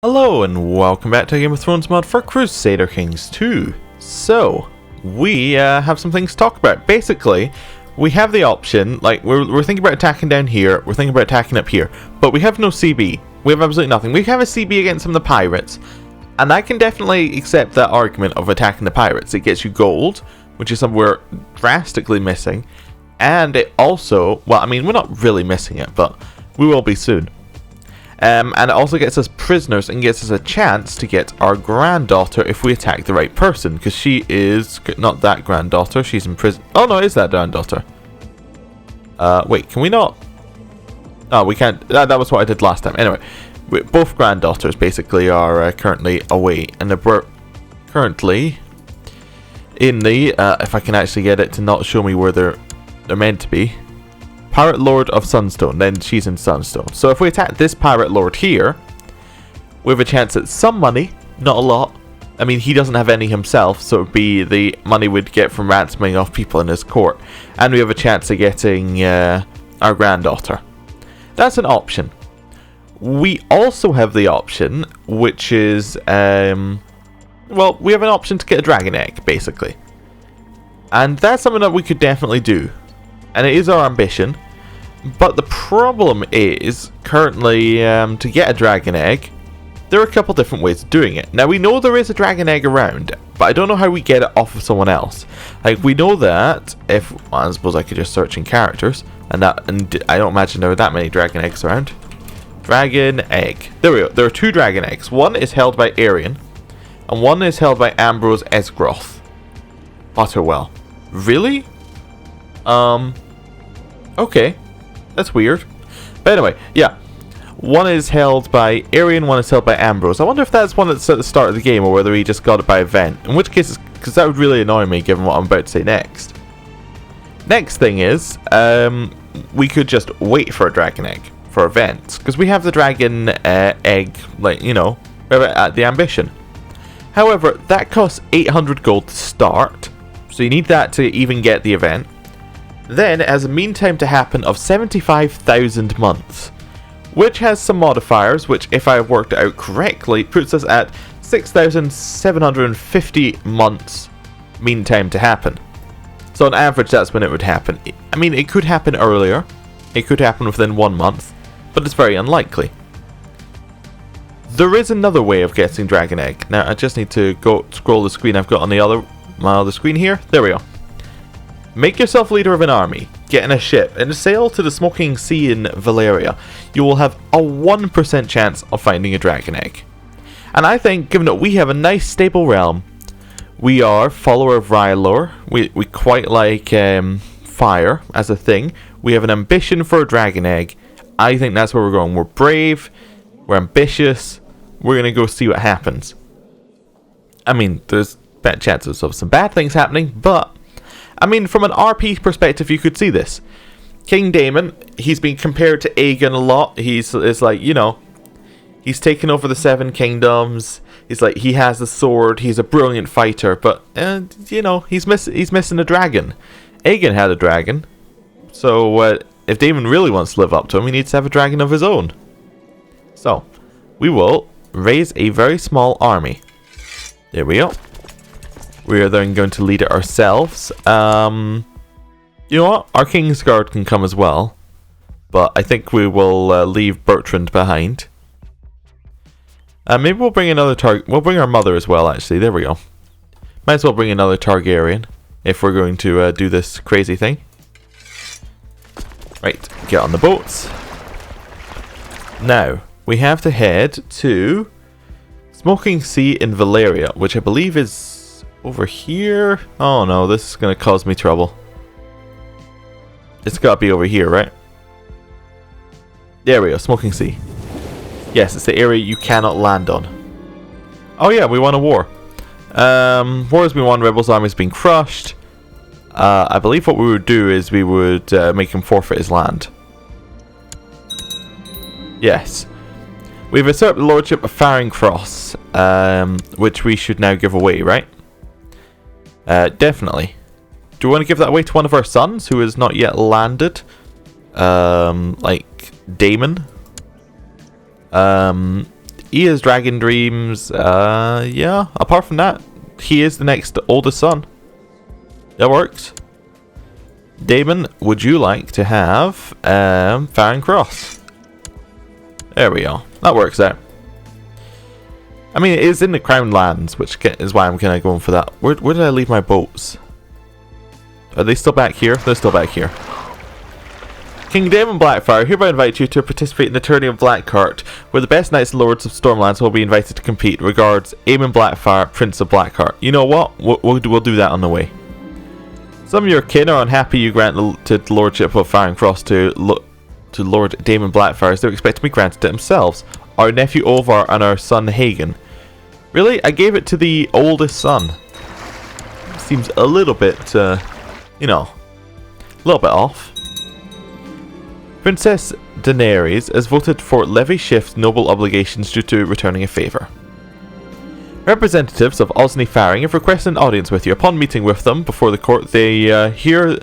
Hello and welcome back to Game of Thrones mod for Crusader Kings 2. So, we have some things to talk about. Basically, we have the option, like, we're thinking about attacking down here, we're thinking about attacking up here, but we have no CB. We have absolutely nothing. We have a CB against some of the pirates, and I can definitely accept that argument of attacking the pirates. It gets you gold, which is something we're drastically missing, and it also, well, I mean, we're not really missing it, but we will be soon. And it also gets us prisoners and gets us a chance to get our granddaughter if we attack the right person, because she is not that granddaughter, she's in prison. Oh no, it is that granddaughter. Wait, can we not? Oh, we can't. That was what I did last time. Anyway, both granddaughters basically are currently away, and we're currently in the, if I can actually get it to not show me where they're meant to be. Pirate Lord of Sunstone, then she's in Sunstone. So if we attack this Pirate Lord here, we have a chance at some money, not a lot. I mean, he doesn't have any himself, so it would be the money we'd get from ransoming off people in his court. And we have a chance of getting our granddaughter. That's an option. We also have the option, which is, well, we have an option to get a dragon egg, basically. And that's something that we could definitely do. And it is our ambition. But the problem is, currently, to get a dragon egg, there are a couple different ways of doing it. Now, we know there is a dragon egg around, but I don't know how we get it off of someone else. Like, we know that if, well, I suppose I could just search in characters, and I don't imagine there are that many dragon eggs around. Dragon egg. There we go. There are two dragon eggs. One is held by Aerion, and one is held by Ambrose Esgroth. Butterwell. Really? Okay. That's weird. But anyway, yeah. One is held by Aerion, one is held by Ambrose. I wonder if that's one that's at the start of the game, or whether he just got it by event. In which case, because that would really annoy me, given what I'm about to say next. Next thing is, we could just wait for a dragon egg for events. Because we have the dragon egg, like, you know, at the ambition. However, that costs 800 gold to start. So you need that to even get the event. Then it has a mean time to happen of 75,000 months, which has some modifiers, which, if I have worked it out correctly, puts us at 6,750 months mean time to happen. So on average, that's when it would happen. I mean, it could happen earlier, it could happen within 1 month, but it's very unlikely. There is another way of getting Dragon Egg. Now, I just need to go scroll the screen I've got on my other screen here. There we go. Make yourself leader of an army, get in a ship, and sail to the Smoking Sea in Valyria. You will have a 1% chance of finding a dragon egg. And I think, given that we have a nice stable realm, we are follower of Rylor, we quite like fire as a thing, we have an ambition for a dragon egg. I think that's where we're going. We're brave, we're ambitious, we're going to go see what happens. I mean, there's bad chances of some bad things happening, but I mean, from an RP perspective, you could see this. King Daemon, he's been compared to Aegon a lot. It's like, you know, he's taken over the Seven Kingdoms. He's like, he has the sword. He's a brilliant fighter, but you know, he's missing a dragon. Aegon had a dragon, so if Daemon really wants to live up to him, he needs to have a dragon of his own. So, we will raise a very small army. There we go. We are then going to lead it ourselves. You know what? Our Kingsguard can come as well. But I think we will leave Bertrand behind. Maybe we'll bring another Targaryen. We'll bring our mother as well, actually. There we go. Might as well bring another Targaryen if we're going to do this crazy thing. Right, get on the boats. Now, we have to head to Smoking Sea in Valyria, which I believe is over here. Oh no, this is going to cause me trouble. It's got to be over here, right? There we go, Smoking Sea. Yes, it's the area you cannot land on. Oh yeah, we won a war. War has been won, Rebels' army has been crushed. I believe what we would do is we would make him forfeit his land. Yes. We've usurped the lordship of Faring Cross, which we should now give away, right? Definitely. Do we want to give that away to one of our sons who has not yet landed? Like Daemon? he is Dragon Dreams. Yeah, apart from that, he is the next oldest son. That works. Daemon, would you like to have Farron Cross? There we go. That works out. I mean, it is in the Crown Lands, which is why I'm kind of going for that. Where did I leave my boats? Are they still back here? They're still back here. King Daemon Blackfyre hereby invite you to participate in the tourney of Blackheart, where the best knights and lords of Stormlands will be invited to compete. Regards, Aemon Blackfyre, Prince of Blackheart. You know what? We'll do that on the way. Some of your kin are unhappy you grant the lordship of Farron Cross to Lord Daemon Blackfyre, as they're expected to be granted it themselves. Our nephew Ovar and our son Hagen. Really? I gave it to the oldest son. Seems a little bit, you know, a little bit off. Princess Daenerys has voted for levy shift noble obligations due to returning a favour. Representatives of Osney Faring have requested an audience with you. Upon meeting with them before the court, they hear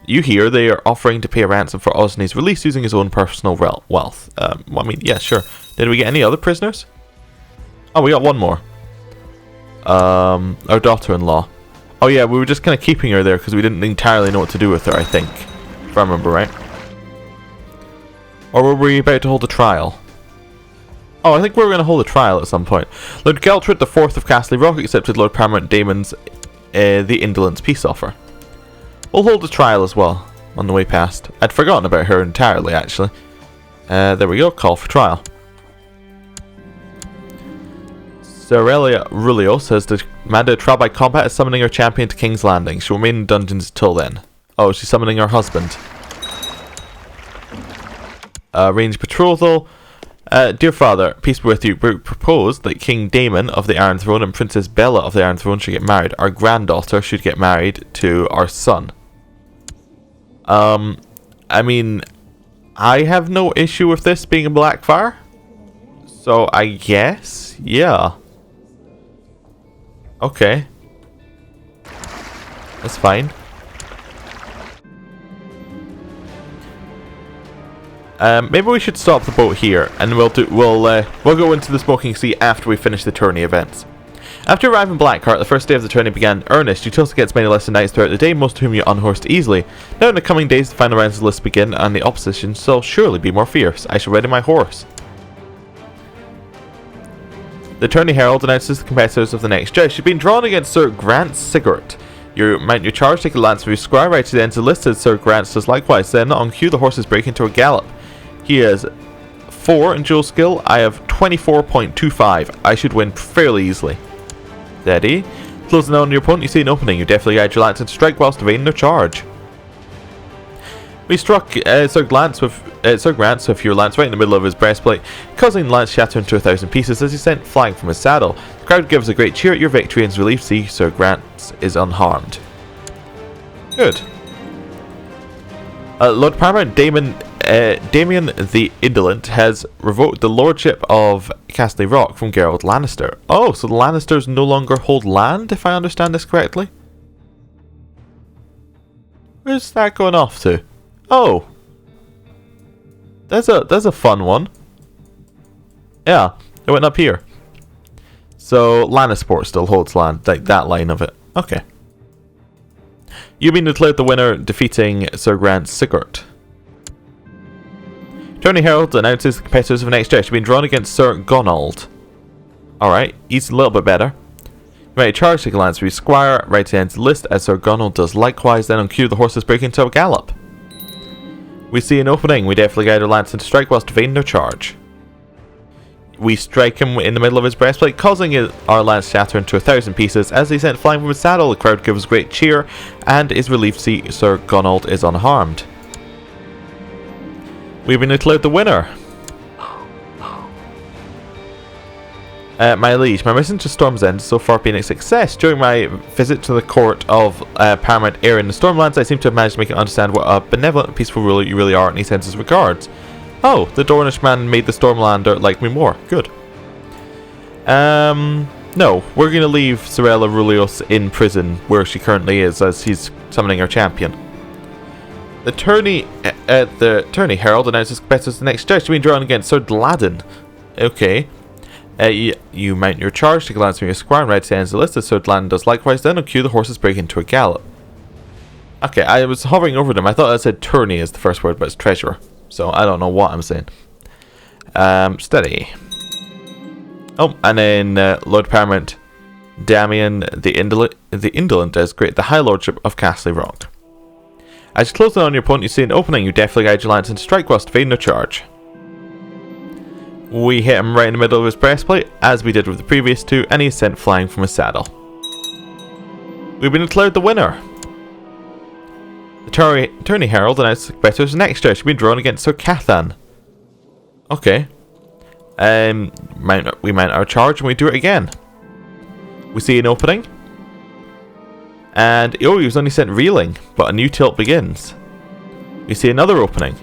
they are offering to pay a ransom for Osney's release using his own personal wealth. Well, I mean, yeah, sure. Did we get any other prisoners? Oh, we got one more. Our daughter-in-law. Oh yeah, we were just kind of keeping her there because we didn't entirely know what to do with her, I think. If I remember right. Or were we about to hold a trial? Oh, I think we were going to hold a trial at some point. Lord Geltred IV of Castle Rock accepted Lord Paramount Daemon's the Indolence peace offer. We'll hold a trial as well on the way past. I'd forgotten about her entirely, actually. There we go, call for trial. Cerelia Rulios has demanded a trial by combat as summoning her champion to King's Landing. She'll remain in dungeons until then. Oh, she's summoning her husband. Range betrothal. Dear father, peace be with you. We propose that King Daemon of the Iron Throne and Princess Bella of the Iron Throne should get married. Our granddaughter should get married to our son. I mean, I have no issue with this being a Blackfyre. So I guess, yeah. Okay. That's fine. Maybe we should stop the boat here, and we'll go into the Smoking Sea after we finish the tourney events. After arriving in Blackheart, the first day of the tourney began in earnest. You chose to get as many lesser knights throughout the day, most of whom you unhorsed easily. Now in the coming days, the final rounds of the list begin, and the opposition shall surely be more fierce. I shall ready my horse. The tourney herald announces the competitors of the next joust. You've been drawn against Sir Grant Sigurd. You mount your charge, take a lance from your squire, right to the end of the list, as Sir Grant does likewise. Then on cue, the horses break into a gallop. He has 4 in duel skill. I have 24.25. I should win fairly easily. Steady. Closing on your opponent, you see an opening. You definitely guide your lance and strike whilst evading their charge. We struck Sir Grant with your lance right in the middle of his breastplate, causing the lance shatter into 1,000 pieces as he sent flying from his saddle. The crowd gives a great cheer at your victory and is relieved to see Sir Grant is unharmed. Good. Lord Paramount Damien the Indolent has revoked the lordship of Castle Rock from Gerald Lannister. Oh, so the Lannisters no longer hold land, if I understand this correctly? Where's that going off to? Oh, there's a fun one. Yeah, it went up here. So Lannisport still holds land, like that line of it. Okay. You've been declared the winner, defeating Sir Grant Sigurd. Tourney Herald announces the competitors of the next joust. You've been drawn against Sir Gonald. Alright, he's a little bit better. You may charge, take a lance for your squire, right to the end of the list, as Sir Gonald does likewise. Then on cue, the horses break into a gallop. We see an opening. We definitely guide our lance into strike whilst evading their charge. We strike him in the middle of his breastplate, causing our lance shatter into 1,000 pieces. As he sent flying from his saddle, the crowd gives a great cheer and is relieved to see Sir Gonald is unharmed. We've been declared the winner. My liege, my mission to Storm's End has so far been a success. During my visit to the court of Paramount Heir in the Stormlands, I seem to have managed to make it understand what a benevolent and peaceful ruler you really are, and he sends his regards. Oh, the Dornish man made the Stormlander like me more. Good. No, we're going to leave Sorella Rulios in prison where she currently is, as he's summoning her champion. The tourney herald announces competitors the next joust. You've been drawn against Sir Gladden. Okay. You mount your charge, take a lance from your squire, and ride to the ends of the list. As third land does likewise. Then on cue, the horses break into a gallop. Okay, I was hovering over them. I thought I said tourney is the first word, but it's treasurer. So I don't know what I'm saying. Steady. Oh, and then Lord Paramount Damien the Indolent does great the High Lordship of Castle Rock. As you close in on your opponent, you see an opening. You deftly guide your lance into strike whilst evading no charge. We hit him right in the middle of his breastplate, as we did with the previous two, and he is sent flying from his saddle. We've been declared the winner. The Tourney Herald announced Better's next stretch. We've been drawn against Sir Cathan. Okay. We mount our charge and we do it again. We see an opening. And, oh, he was only sent reeling, but a new tilt begins. We see another opening.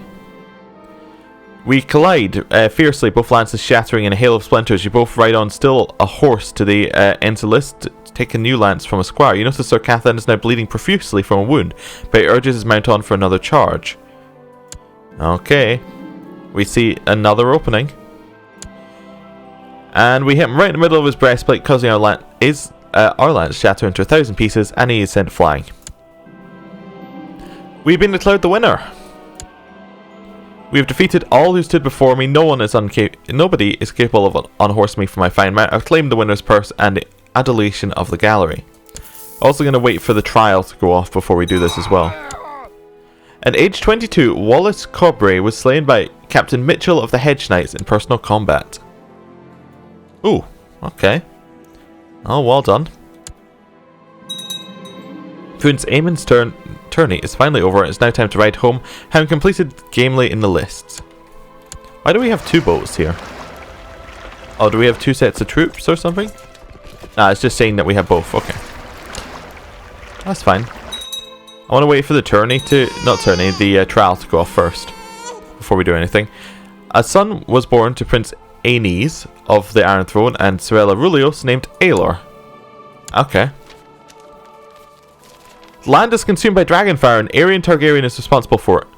We collide fiercely, both lances shattering in a hail of splinters. You both ride on still a horse to the end of the list to take a new lance from a squire. You notice Sir Cathan is now bleeding profusely from a wound, but he urges his mount on for another charge. Okay. We see another opening. And we hit him right in the middle of his breastplate, causing our lance shatter into 1,000 pieces, and he is sent flying. We've been declared the winner. We have defeated all who stood before me. Nobody is capable of unhorsing me from my fine mount. I've claimed the winner's purse and the adulation of the gallery. Also going to wait for the trial to go off before we do this as well. At age 22, Wallace Corbray was slain by Captain Mitchell of the Hedge Knights in personal combat. Ooh, okay. Oh, well done. Prince Aemon's tourney is finally over and it's now time to ride home, having completed gamely in the lists. Why do we have two boats here? Oh, do we have two sets of troops or something? Nah, it's just saying that we have both. Okay. That's fine. I want to wait for the the trial to go off first before we do anything. A son was born to Prince Aenys of the Iron Throne and Sorella Rulios named Aelor. Okay. Land is consumed by dragonfire and Aerion Targaryen is responsible for it.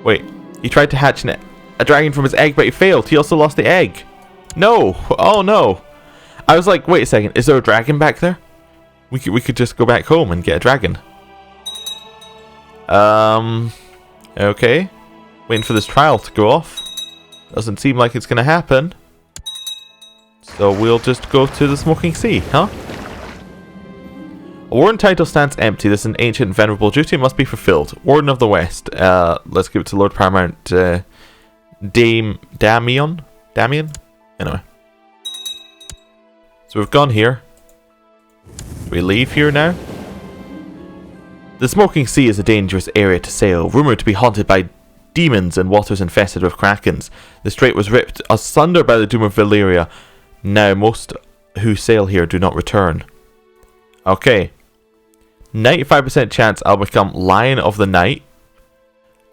Wait, he tried to hatch a dragon from his egg, but he failed. He also lost the egg. No! Oh no! I was like, wait a second, is there a dragon back there? We could just go back home and get a dragon. Okay. Waiting for this trial to go off. Doesn't seem like it's going to happen. So we'll just go to the Smoking Sea, huh? A warden title stands empty. This is an ancient and venerable duty. It must be fulfilled. Warden of the West. Let's give it to Lord Paramount Damien? Anyway. So we've gone here. Do we leave here now? The Smoking Sea is a dangerous area to sail, rumoured to be haunted by demons and waters infested with krakens. The strait was ripped asunder by the doom of Valyria. Now most who sail here do not return. Okay. 95% chance I'll become Lion of the Night.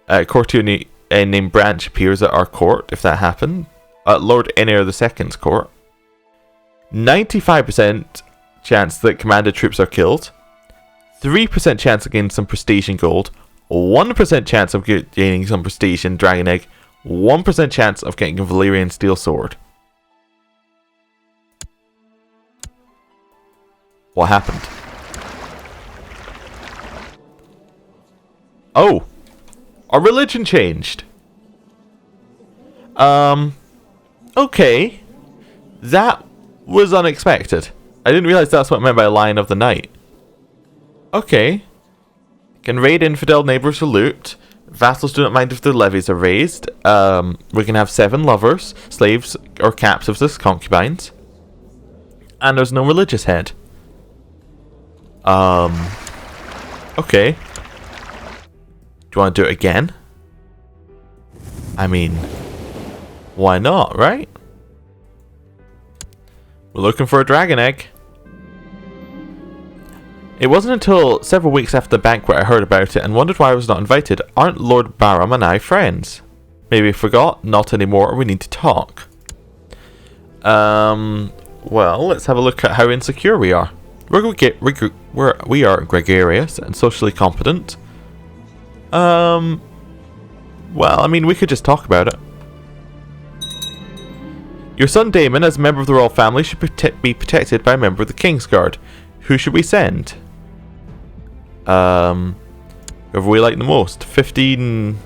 A courtier named Branch appears at our court, if that happened. At Lord Aenir II's court. 95% chance that commanded troops are killed. 3% chance of gaining some prestige and gold. 1% chance of gaining some prestige and dragon egg. 1% chance of getting a Valyrian steel sword. What happened? Oh! Our religion changed! Okay. That was unexpected. I didn't realize that's what I meant by Lion of the Night. Okay. Can raid infidel neighbours for loot. Vassals do not mind if their levies are raised. We can have 7 lovers, slaves, or captives as concubines. And there's no religious head. Okay. Do you want to do it again? I mean, why not, right? We're looking for a dragon egg. It wasn't until several weeks after the banquet I heard about it and wondered why I was not invited. Aren't Lord Barham and I friends? Maybe I forgot, not anymore, or we need to talk. Well, let's have a look at how insecure we are. We are gregarious and socially competent. Well, I mean, we could just talk about it. Your son Daemon, as a member of the royal family, should be protected by a member of the Kingsguard. Who should we send? Whoever we like the most. 15...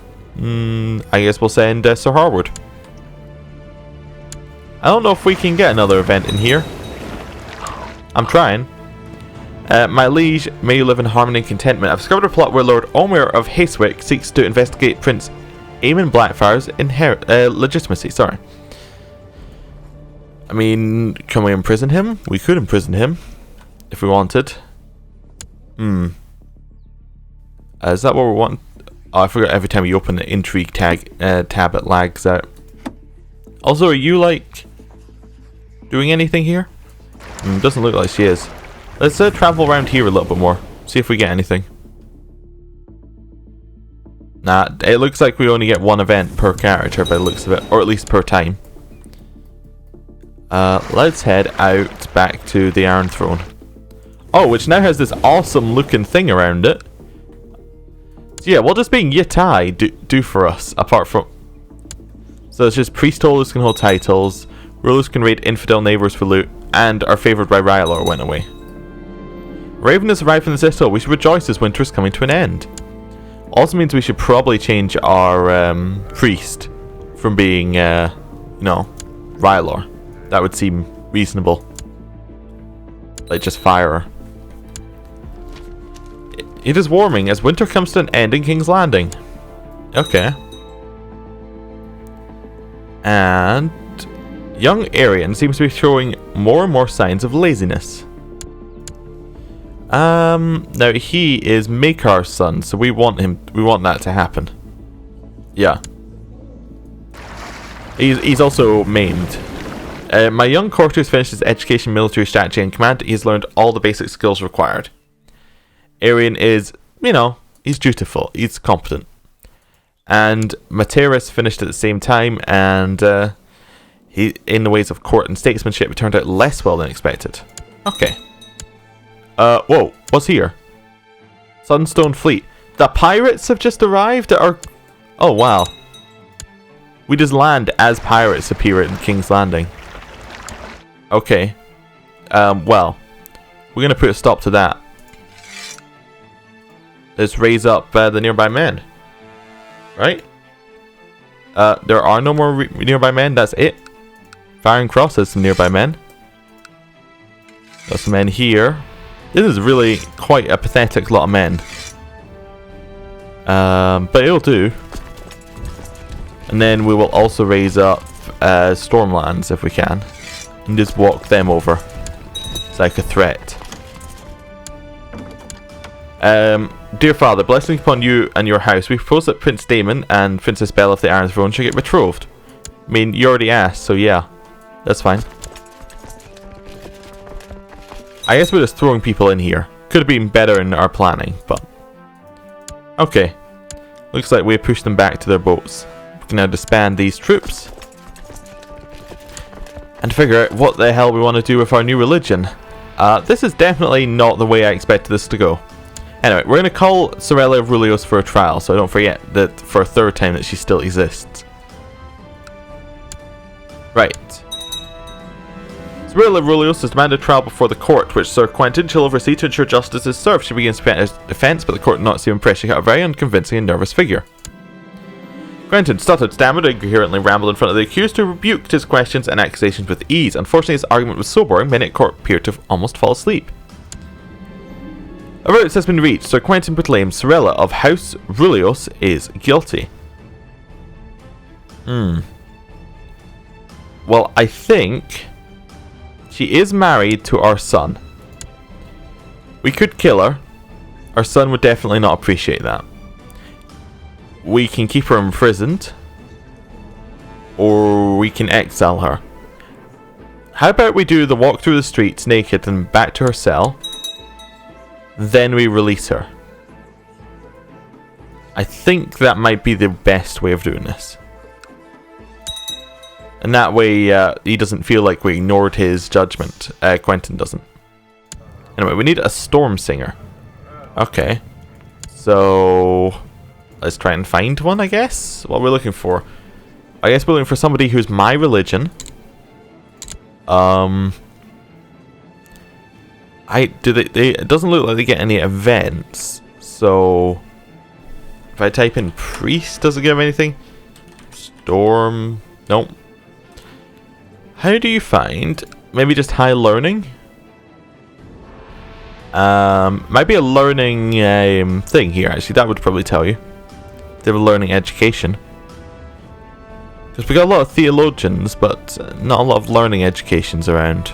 I guess we'll send Sir Harwood. I don't know if we can get another event in here. I'm trying. My liege, may you live in harmony and contentment. I've discovered a plot where Lord Omer of Hacewick seeks to investigate Prince Aemon Blackfyre's legitimacy. Sorry. I mean, can we imprison him? We could imprison him if we wanted. Is that what we want? Oh, I forgot every time you open the intrigue tab it lags out. Also, are you like doing anything here? Doesn't look like she is. Let's travel around here a little bit more. See if we get anything. Nah, it looks like we only get one event per character by the looks of it, or at least per time. Let's head out back to the Iron Throne. Oh, which now has this awesome looking thing around it. So yeah, what does being Yatai do for us, apart from... So it's just priest holders can hold titles, rulers can raid infidel neighbours for loot, and our favoured by Rylor went away. Raven has arrived in the citadel. We should rejoice as winter is coming to an end. Also means we should probably change our priest from being, Rylor. That would seem reasonable. Like, just fire her. It is warming as winter comes to an end in King's Landing. Okay. And young Arian seems to be showing more and more signs of laziness. Now he is Makar's son, so we want that to happen. Yeah. He's also maimed. My young courtier has finished his education, military strategy, and command. He's learned all the basic skills required. Arian is, he's dutiful. He's competent. And Materis finished at the same time, and he, in the ways of court and statesmanship, it turned out less well than expected. Okay. Whoa, what's here? Sunstone Fleet. The pirates have just arrived at our... Oh, wow. We just land as pirates appear at King's Landing. Okay. Well, we're going to put a stop to that. Let's raise up the nearby men. Right? There are no more nearby men, that's it. Firing Cross has some nearby men. Got some men here. This is really quite a pathetic lot of men. But it'll do. And then we will also raise up Stormlands if we can. And just walk them over. It's like a threat. Dear Father, blessings upon you and your house. We propose that Prince Daemon and Princess Bella of the Iron Throne should get betrothed. I mean, you already asked, so yeah. That's fine. I guess we're just throwing people in here. Could have been better in our planning, but... Okay. Looks like we pushed them back to their boats. We can now disband these troops. And figure out what the hell we want to do with our new religion. This is definitely not the way I expected this to go. Anyway, we're going to call Sorella of Rulios for a trial, so I don't forget that for a third time that she still exists. Right. Sorella of Rulios has demanded a trial before the court, which Sir Quentin shall oversee to ensure justice is served. She begins defence, but the court not so impressed. She got a very unconvincing and nervous figure. Quentin stuttered, stammered, and incoherently rambled in front of the accused, who rebuked his questions and accusations with ease. Unfortunately, his argument was so boring, many at court appeared to almost fall asleep. A verdict has been reached. Sir Quentin proclaims Sorella of House Rulios is guilty. Well, I think she is married to our son. We could kill her. Our son would definitely not appreciate that. We can keep her imprisoned. Or we can exile her. How about we do the walk through the streets naked and back to her cell? Then we release her. I think that might be the best way of doing this. And that way he doesn't feel like we ignored his judgment. Quentin doesn't. Anyway, we need a storm singer. Okay. So let's try and find one, I guess. What we're looking for. I guess we're looking for somebody who's my religion. It doesn't look like they get any events. So if I type in priest, does it give anything? Storm, nope. How do you find maybe just high learning? Might be a learning thing here, actually. That would probably tell you. They were learning education. Because we got a lot of theologians, but not a lot of learning educations around.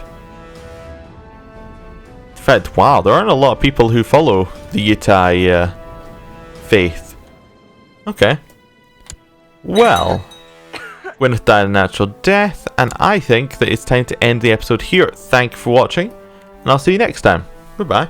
In fact, wow, there aren't a lot of people who follow the Yutai faith. Okay. Well, Gwyneth died a natural death, and I think that it's time to end the episode here. Thank you for watching, and I'll see you next time. Goodbye.